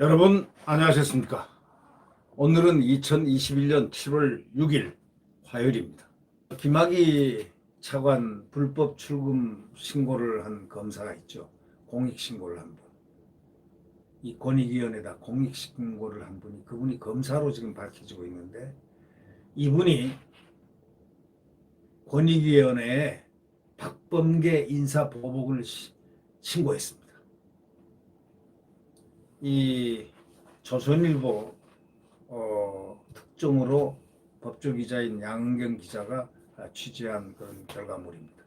여러분 안녕하셨습니까? 오늘은 2021년 7월 6일 화요일입니다. 김학의 차관 불법 출금 신고를 한 검사가 있죠. 공익신고를 한 분. 이 권익위원회에다 공익신고를 한 분이, 그분이 검사로 지금 밝혀지고 있는데, 이분이 권익위원회에 박범계 인사보복을 신고했습니다. 이 조선일보 특종으로 법조기자인 양은경 기자가 취재한 그런 결과물입니다.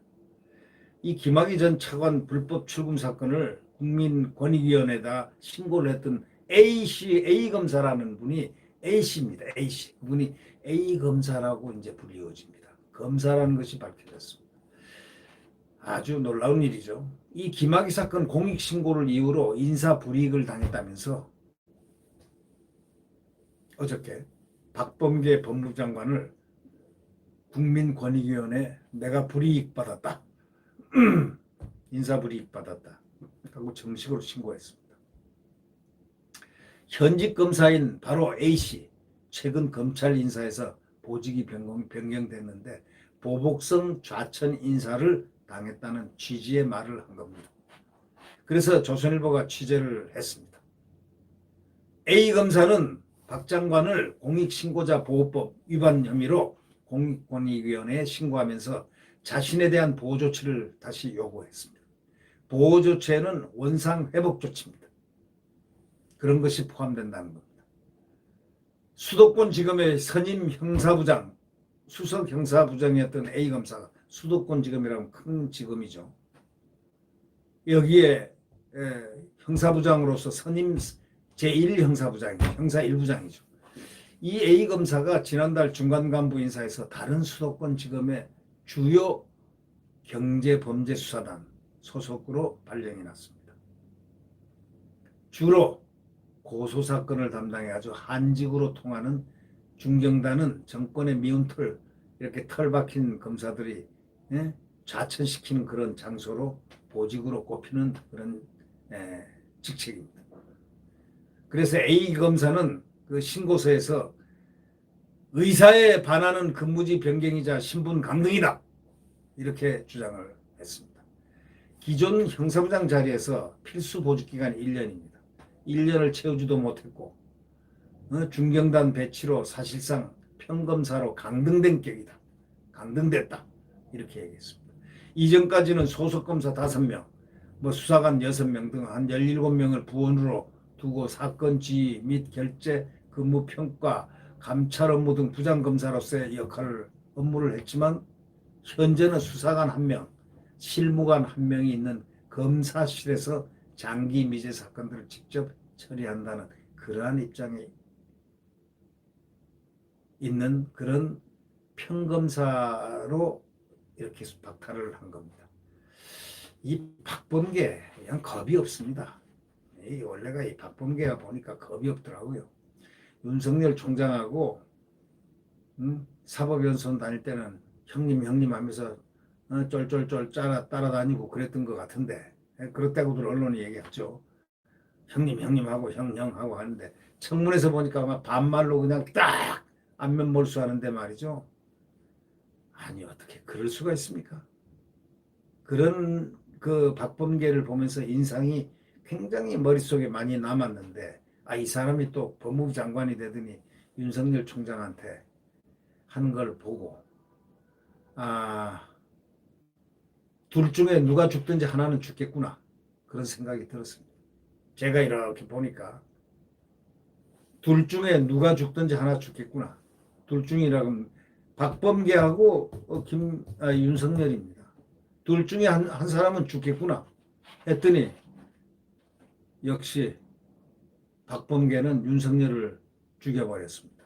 이 김학의 전 차관 불법 출금 사건을 국민권익위원회에다 신고를 했던 A 검사라는 분이 A씨입니다. A씨. 그분이 A 검사라고 이제 불리워집니다. 검사라는 것이 밝혀졌습니다. 아주 놀라운 일이죠. 이 김학의 사건 공익신고를 이유로 인사불이익을 당했다면서 어저께 박범계 법무장관을 국민권익위원회 내가 불이익 받았다. 인사불이익 받았다. 하고 정식으로 신고했습니다. 현직 검사인 바로 A씨, 최근 검찰 인사에서 보직이 변경됐는데 보복성 좌천 인사를 당했다는 취지의 말을 한 겁니다. 그래서 조선일보가 취재를 했습니다. A 검사는 박 장관을 공익신고자 보호법 위반 혐의로 공익권익위원회에 신고하면서 자신에 대한 보호조치를 다시 요구했습니다. 보호조치에는 원상회복조치입니다. 그런 것이 포함된다는 겁니다. 수도권지검의 선임 형사부장, 수석 형사부장이었던 A 검사가, 수도권지검이라면 큰 지검이죠. 여기에 형사부장으로서 선임 제1형사부장이죠. 형사 1부장이죠. 이 A 검사가 지난달 중간간부 인사에서 다른 수도권지검의 주요 경제범죄수사단 소속으로 발령이 났습니다. 주로 고소사건을 담당해 아주 한직으로 통하는 중경단은 정권의 미운 털, 이렇게 털 박힌 검사들이 좌천시키는 그런 장소로 보직으로 꼽히는 그런 직책입니다. 그래서 A 검사는 그 신고서에서 의사에 반하는 근무지 변경이자 신분 강등이다, 이렇게 주장을 했습니다. 기존 형사부장 자리에서 필수 보직기간이 1년입니다. 1년을 채우지도 못했고 중경단 배치로 사실상 평검사로 강등된 격이다. 강등됐다. 이렇게 얘기했습니다. 이전까지는 소속검사 5명, 수사관 6명 등 한 17명을 부원으로 두고 사건 지휘 및 결재, 근무평가, 감찰 업무 등 부장검사로서의 업무를 했지만, 현재는 수사관 1명, 실무관 1명이 있는 검사실에서 장기 미제 사건들을 직접 처리한다는 그러한 입장에 있는 그런 평검사로 이렇게 박탈을 한 겁니다. 이 박범계 그냥 겁이 없습니다. 원래가 이 박범계가 보니까 겁이 없더라고요. 윤석열 총장하고 사법연수원 다닐 때는 형님 하면서 쫄쫄쫄 따라다니고 그랬던 것 같은데, 그렇다고들 언론이 얘기했죠. 형님 하고 형 하고 하는데, 청문회에서 보니까 막 반말로 그냥 딱 안면 몰수하는데 말이죠. 아니, 어떻게 그럴 수가 있습니까? 그런 그 박범계를 보면서 인상이 굉장히 머릿속에 많이 남았는데, 이 사람이 또 법무부 장관이 되더니 윤석열 총장한테 하는 걸 보고, 둘 중에 누가 죽든지 하나는 죽겠구나, 그런 생각이 들었습니다. 제가 이렇게 보니까 둘 중에 누가 죽든지 하나 죽겠구나. 둘 중이라면 박범계하고 윤석열입니다. 둘 중에 한 사람은 죽겠구나 했더니 역시 박범계는 윤석열을 죽여버렸습니다.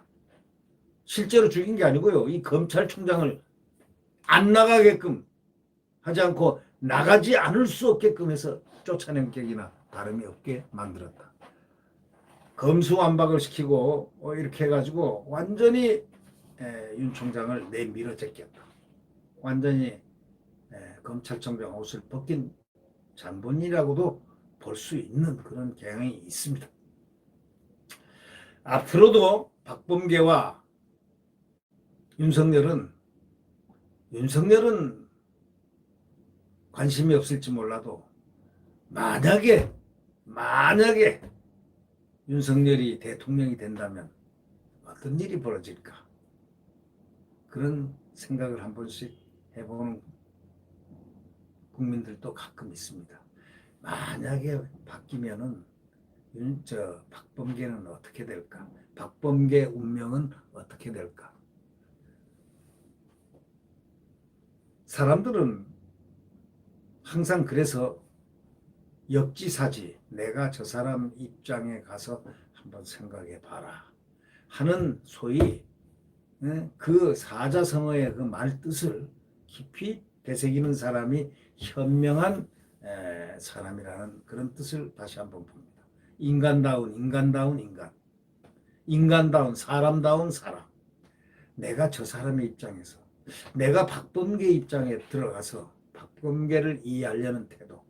실제로 죽인 게 아니고요. 이 검찰총장을 안 나가게끔 하지 않고 나가지 않을 수 없게끔 해서 쫓아낸 격이나 다름이 없게 만들었다. 검수완박을 시키고 이렇게 해가지고 완전히 윤 총장을 내밀어 제꼈다. 완전히 검찰총장 옷을 벗긴 장본이라고도 볼 수 있는 그런 경향이 있습니다. 앞으로도 박범계와 윤석열은 관심이 없을지 몰라도 만약에 윤석열이 대통령이 된다면 어떤 일이 벌어질까? 그런 생각을 한 번씩 해보는 국민들도 가끔 있습니다. 만약에 바뀌면은 박범계는 어떻게 될까? 박범계 운명은 어떻게 될까? 사람들은 항상 그래서 역지사지, 내가 저 사람 입장에 가서 한번 생각해 봐라 하는 소위 그 사자성어의 그 말뜻을 깊이 되새기는 사람이 현명한 사람이라는 그런 뜻을 다시 한번 봅니다. 인간다운 인간, 사람다운 사람. 내가 저 사람의 입장에서, 내가 박범계 입장에 들어가서 박범계를 이해하려는 태도,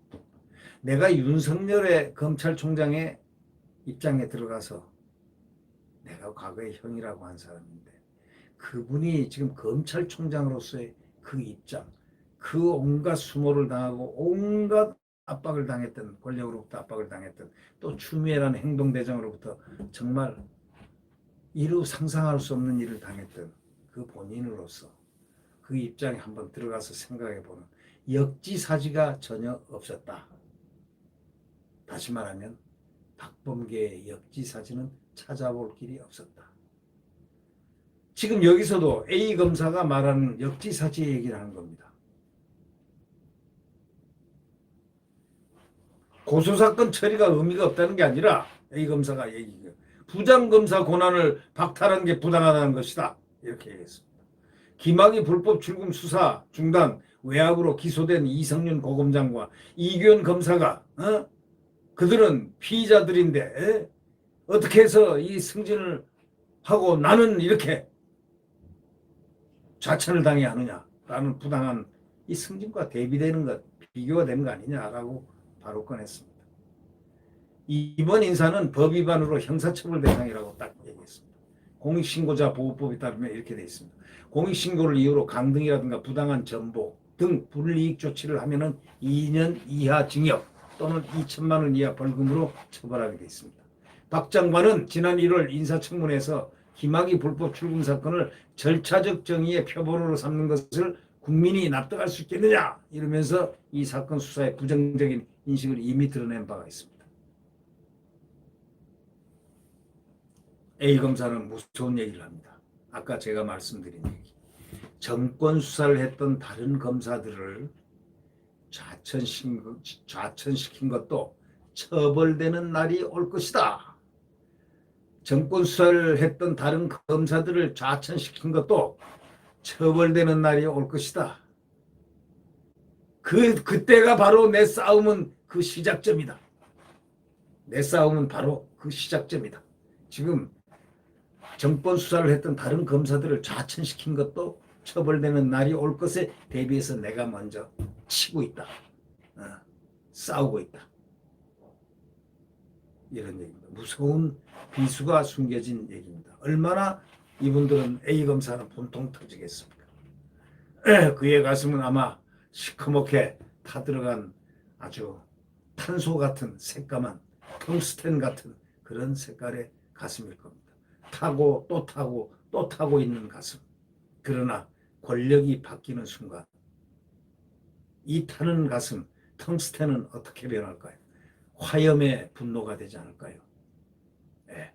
내가 윤석열의 검찰총장의 입장에 들어가서 내가 과거에 형이라고 한 사람인데 그분이 지금 검찰총장으로서의 그 입장, 그 온갖 수모를 당하고 온갖 압박을 당했던, 권력으로부터 압박을 당했던, 또 추미애라는 행동대장으로부터 정말 이루 상상할 수 없는 일을 당했던 그 본인으로서 그 입장에 한번 들어가서 생각해보는 역지사지가 전혀 없었다. 다시 말하면 박범계의 역지사지는 찾아볼 길이 없었다. 지금 여기서도 A 검사가 말하는 역지사지 얘기를 하는 겁니다. 고소사건 처리가 의미가 없다는 게 아니라 A 검사가 얘기해요. 부장검사 권한을 박탈한 게 부당하다는 것이다. 이렇게 얘기했습니다. 김학의 불법 출금 수사 중단 외압으로 기소된 이성윤 고검장과 이규현 검사가 그들은 피의자들인데 어떻게 해서 이 승진을 하고 나는 이렇게 좌천을 당해야 하느냐라는 부당한 이 승진과 대비되는 것, 비교가 되는 거 아니냐라고 바로 꺼냈습니다. 이번 인사는 법 위반으로 형사처벌 대상이라고 딱 얘기했습니다. 공익신고자 보호법에 따르면 이렇게 되어 있습니다. 공익신고를 이유로 강등이라든가 부당한 정보 등 불이익 조치를 하면은 2년 이하 징역 또는 2천만 원 이하 벌금으로 처벌하게 되어 있습니다. 박 장관은 지난 1월 인사청문회에서 김학의 불법 출금 사건을 절차적 정의의 표본으로 삼는 것을 국민이 납득할 수 있겠느냐 이러면서 이 사건 수사의 부정적인 인식을 이미 드러낸 바가 있습니다. A 검사는 무서운 얘기를 합니다. 아까 제가 말씀드린 얘기. 정권 수사를 했던 다른 검사들을 좌천시킨 것도 처벌되는 날이 올 것이다. 정권 수사를 했던 다른 검사들을 좌천시킨 것도 처벌되는 날이 올 것이다. 그때가 바로 내 싸움은 그 시작점이다. 내 싸움은 바로 그 시작점이다. 지금 정권 수사를 했던 다른 검사들을 좌천시킨 것도 처벌되는 날이 올 것에 대비해서 내가 먼저 치고 있다. 싸우고 있다. 이런 얘기입니다. 무서운 비수가 숨겨진 얘기입니다. 얼마나 이분들은 A 검사는 분통 터지겠습니까? 그의 가슴은 아마 시커멓게 타들어간 아주 탄소 같은 새까만 텅스텐 같은 그런 색깔의 가슴일 겁니다. 타고 또 타고 또 타고 있는 가슴. 그러나 권력이 바뀌는 순간 이 타는 가슴, 텅스텐은 어떻게 변할까요? 화염의 분노가 되지 않을까요? 네.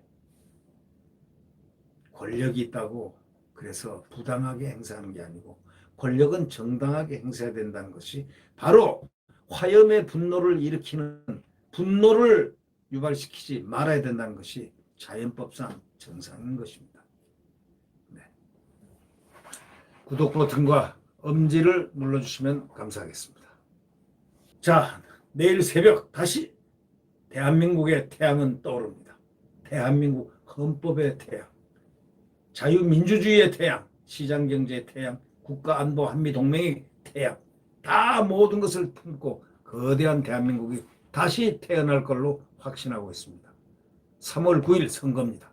권력이 있다고 그래서 부당하게 행사하는 게 아니고 권력은 정당하게 행사해야 된다는 것이 바로 화염의 분노를 일으키는 분노를 유발시키지 말아야 된다는 것이 자연법상 정상인 것입니다. 네. 구독 버튼과 엄지를 눌러주시면 감사하겠습니다. 자, 내일 새벽 다시 대한민국의 태양은 떠오릅니다. 대한민국 헌법의 태양, 자유민주주의의 태양, 시장경제의 태양, 국가안보 한미동맹의 태양, 다 모든 것을 품고 거대한 대한민국이 다시 태어날 걸로 확신하고 있습니다. 3월 9일 선거입니다.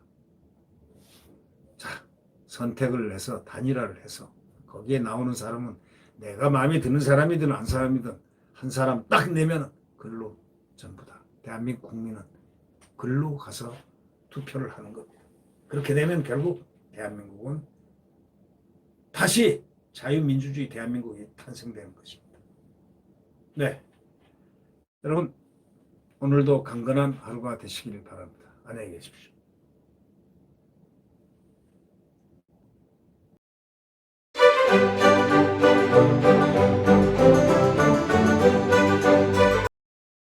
선택을 해서 단일화를 해서 거기에 나오는 사람은 내가 마음에 드는 사람이든 안 사람이든 한 사람 딱 내면 글로 전부 다 대한민국 국민은 글로 가서 투표를 하는 겁니다. 그렇게 되면 결국 대한민국은 다시 자유민주주의 대한민국이 탄생되는 것입니다. 네, 여러분 오늘도 강건한 하루가 되시길 바랍니다. 안녕히 계십시오.